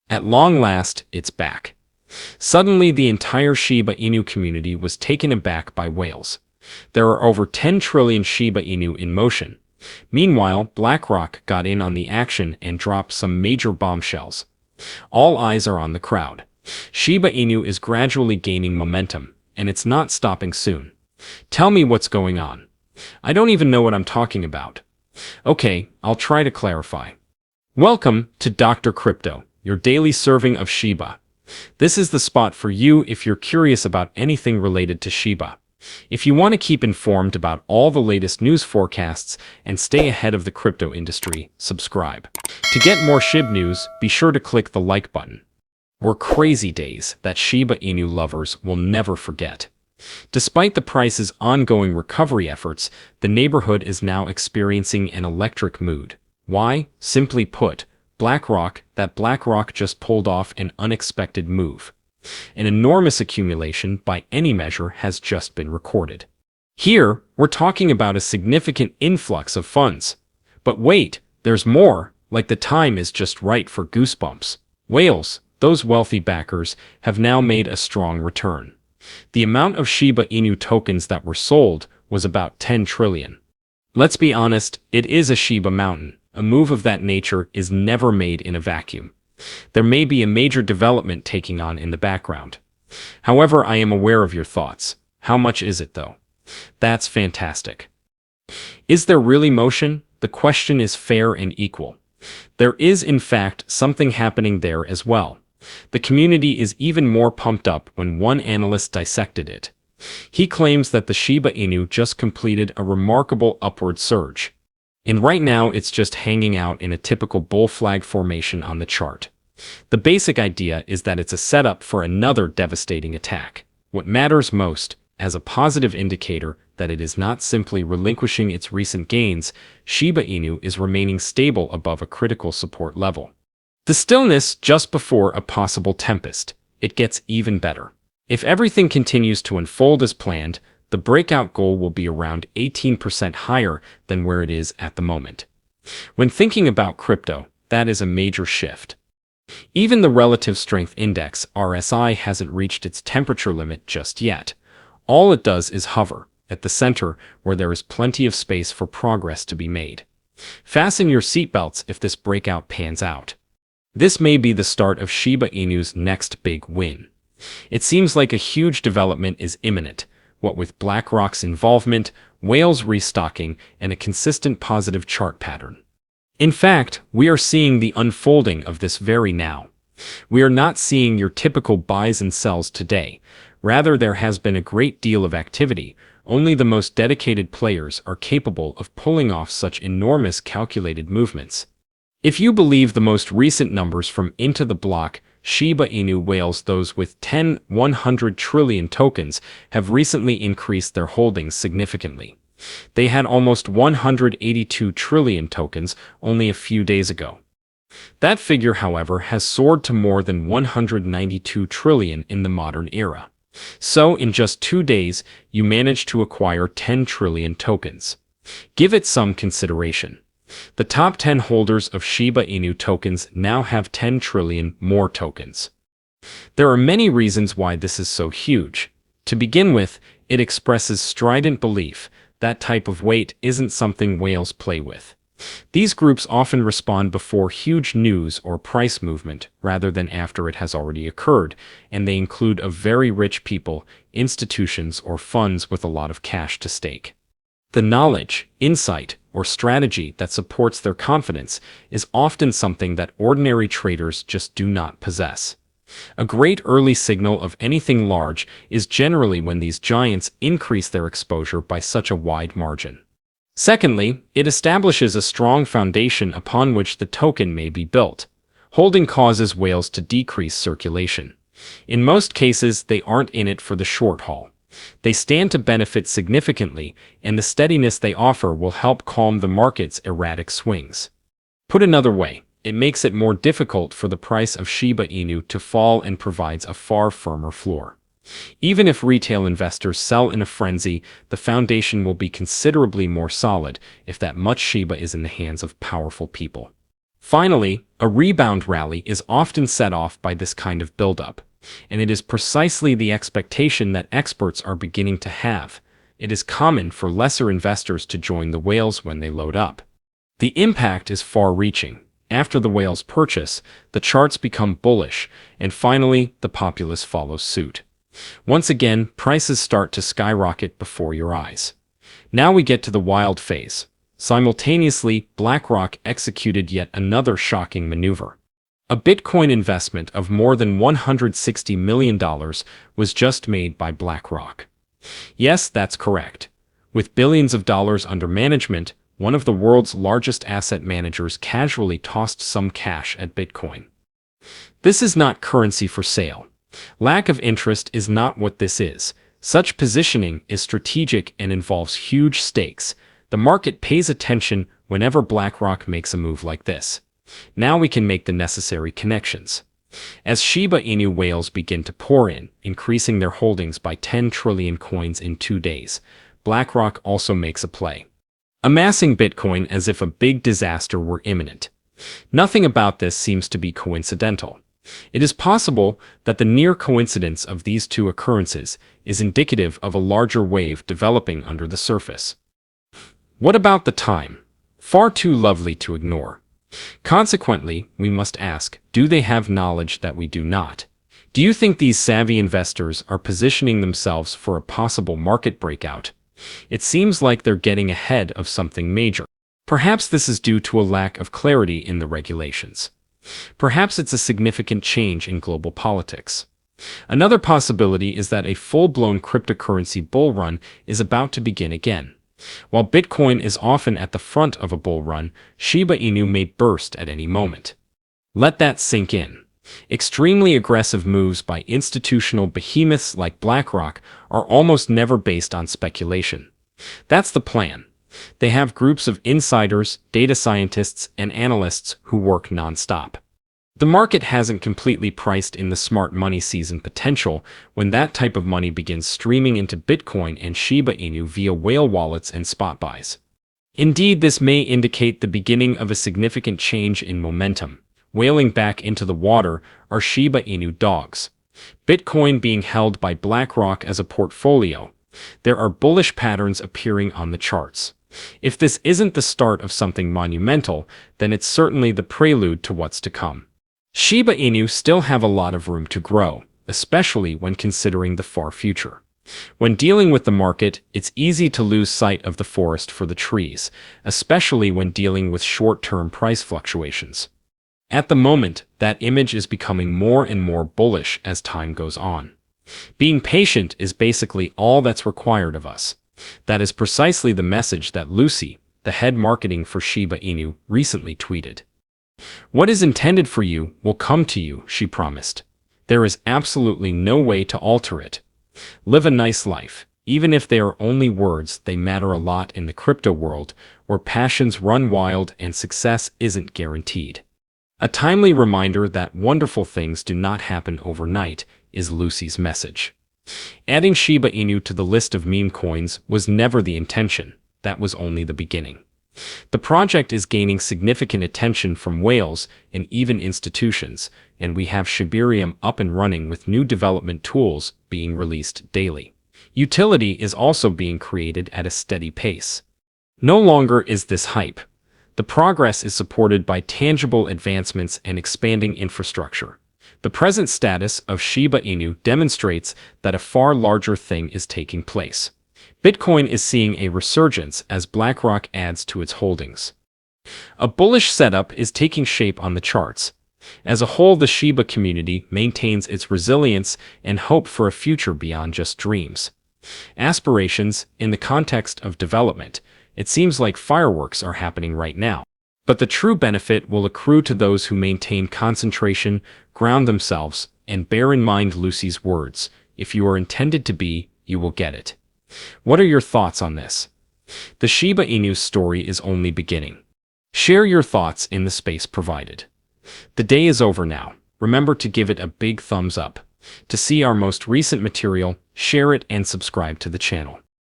At long last, it's back. Suddenly, the entire Shiba Inu community was taken aback by whales. There are over 10 trillion Shiba Inu in motion. Meanwhile, BlackRock got in on the action and dropped some major bombshells. All eyes are on the crowd. Shiba Inu is gradually gaining momentum, and it's not stopping soon. Tell me what's going on. I don't even know what I'm talking about. Okay, I'll try to clarify. Welcome to Dr. Crypto, your daily serving of Shiba. This is the spot for you if you're curious about anything related to Shiba. If you want to keep informed about all the latest news forecasts and stay ahead of the crypto industry, subscribe. To get more Shib news, be sure to click the like button. Were crazy days that Shiba Inu lovers will never forget. Despite the price's ongoing recovery efforts, the neighborhood is now experiencing an electric mood. Why? Simply put, BlackRock just pulled off an unexpected move. An enormous accumulation by any measure has just been recorded. Here, we're talking about a significant influx of funds. But wait, there's more, like the time is just right for goosebumps. Whales, those wealthy backers, have now made a strong return. The amount of Shiba Inu tokens that were sold was about 10 trillion. Let's be honest, it is a Shiba mountain. A move of that nature is never made in a vacuum. There may be a major development taking on in the background. However, I am aware of your thoughts. How much is it, though? That's fantastic. Is there really motion? The question is fair and equal. There is, in fact, something happening there as well. The community is even more pumped up when one analyst dissected it. He claims that the Shiba Inu just completed a remarkable upward surge. And right now, it's just hanging out in a typical bull flag formation on the chart. The basic idea is that it's a setup for another devastating attack. What matters most, as a positive indicator that it is not simply relinquishing its recent gains, Shiba Inu is remaining stable above a critical support level. The stillness just before a possible tempest. It gets even better. If everything continues to unfold as planned, the breakout goal will be around 18% higher than where it is at the moment. When thinking about crypto, that is a major shift. Even the Relative Strength Index, RSI, hasn't reached its temperature limit just yet. All it does is hover at the center where there is plenty of space for progress to be made. Fasten your seatbelts if this breakout pans out. This may be the start of Shiba Inu's next big win. It seems like a huge development is imminent, what with BlackRock's involvement, whales restocking, and a consistent positive chart pattern. In fact, we are seeing the unfolding of this very now. We are not seeing your typical buys and sells today. Rather, there has been a great deal of activity. Only the most dedicated players are capable of pulling off such enormous calculated movements. If you believe the most recent numbers from Into the Block, Shiba Inu whales, those with 100 trillion tokens, have recently increased their holdings significantly. They had almost 182 trillion tokens only a few days ago. That figure, however, has soared to more than 192 trillion in the modern era. So, in just 2 days, you managed to acquire 10 trillion tokens. Give it some consideration. The top 10 holders of Shiba Inu tokens now have 10 trillion more tokens. There are many reasons why this is so huge. To begin with, it expresses strident belief. That type of weight isn't something whales play with. These groups often respond before huge news or price movement rather than after it has already occurred, and they include a very rich people, institutions, or funds with a lot of cash to stake. The knowledge, insight, or strategy that supports their confidence is often something that ordinary traders just do not possess. A great early signal of anything large is generally when these giants increase their exposure by such a wide margin. Secondly, it establishes a strong foundation upon which the token may be built. Holding causes whales to decrease circulation. In most cases, they aren't in it for the short haul. They stand to benefit significantly, and the steadiness they offer will help calm the market's erratic swings. Put another way, it makes it more difficult for the price of Shiba Inu to fall and provides a far firmer floor. Even if retail investors sell in a frenzy, the foundation will be considerably more solid if that much Shiba is in the hands of powerful people. Finally, a rebound rally is often set off by this kind of buildup, and it is precisely the expectation that experts are beginning to have. It is common for lesser investors to join the whales when they load up. The impact is far-reaching. After the whales purchase, the charts become bullish, and finally, the populace follows suit. Once again, prices start to skyrocket before your eyes. Now we get to the wild phase. Simultaneously, BlackRock executed yet another shocking maneuver. A Bitcoin investment of more than $160 million was just made by BlackRock. Yes, that's correct. With billions of dollars under management, one of the world's largest asset managers casually tossed some cash at Bitcoin. This is not currency for sale. Lack of interest is not what this is. Such positioning is strategic and involves huge stakes. The market pays attention whenever BlackRock makes a move like this. Now we can make the necessary connections. As Shiba Inu whales begin to pour in, increasing their holdings by 10 trillion coins in 2 days, BlackRock also makes a play, amassing Bitcoin as if a big disaster were imminent. Nothing about this seems to be coincidental. It is possible that the near coincidence of these two occurrences is indicative of a larger wave developing under the surface. What about the time? Far too lovely to ignore. Consequently, we must ask, do they have knowledge that we do not? Do you think these savvy investors are positioning themselves for a possible market breakout? It seems like they're getting ahead of something major. Perhaps this is due to a lack of clarity in the regulations. Perhaps it's a significant change in global politics. Another possibility is that a full-blown cryptocurrency bull run is about to begin again. While Bitcoin is often at the front of a bull run, Shiba Inu may burst at any moment. Let that sink in. Extremely aggressive moves by institutional behemoths like BlackRock are almost never based on speculation. That's the plan. They have groups of insiders, data scientists, and analysts who work non-stop. The market hasn't completely priced in the smart money season potential when that type of money begins streaming into Bitcoin and Shiba Inu via whale wallets and spot buys. Indeed, this may indicate the beginning of a significant change in momentum. Whaling back into the water are Shiba Inu dogs. Bitcoin being held by BlackRock as a portfolio. There are bullish patterns appearing on the charts. If this isn't the start of something monumental, then it's certainly the prelude to what's to come. Shiba Inu still have a lot of room to grow, especially when considering the far future. When dealing with the market, it's easy to lose sight of the forest for the trees, especially when dealing with short-term price fluctuations. At the moment, that image is becoming more and more bullish as time goes on. Being patient is basically all that's required of us. That is precisely the message that Lucy, the head marketing for Shiba Inu, recently tweeted. "What is intended for you will come to you," she promised. "There is absolutely no way to alter it. Live a nice life. Even if they are only words, they matter a lot in the crypto world, where passions run wild and success isn't guaranteed." A timely reminder that wonderful things do not happen overnight is Lucy's message. Adding Shiba Inu to the list of meme coins was never the intention. That was only the beginning. The project is gaining significant attention from whales and even institutions, and we have Shibarium up and running with new development tools being released daily. Utility is also being created at a steady pace. No longer is this hype. The progress is supported by tangible advancements and expanding infrastructure. The present status of Shiba Inu demonstrates that a far larger thing is taking place. Bitcoin is seeing a resurgence as BlackRock adds to its holdings. A bullish setup is taking shape on the charts. As a whole, the Shiba community maintains its resilience and hope for a future beyond just dreams. Aspirations, in the context of development, it seems like fireworks are happening right now. But the true benefit will accrue to those who maintain concentration, ground themselves, and bear in mind Lucy's words, "If you are intended to be, you will get it." What are your thoughts on this? The Shiba Inu story is only beginning. Share your thoughts in the space provided. The day is over now. Remember to give it a big thumbs up. To see our most recent material, share it and subscribe to the channel.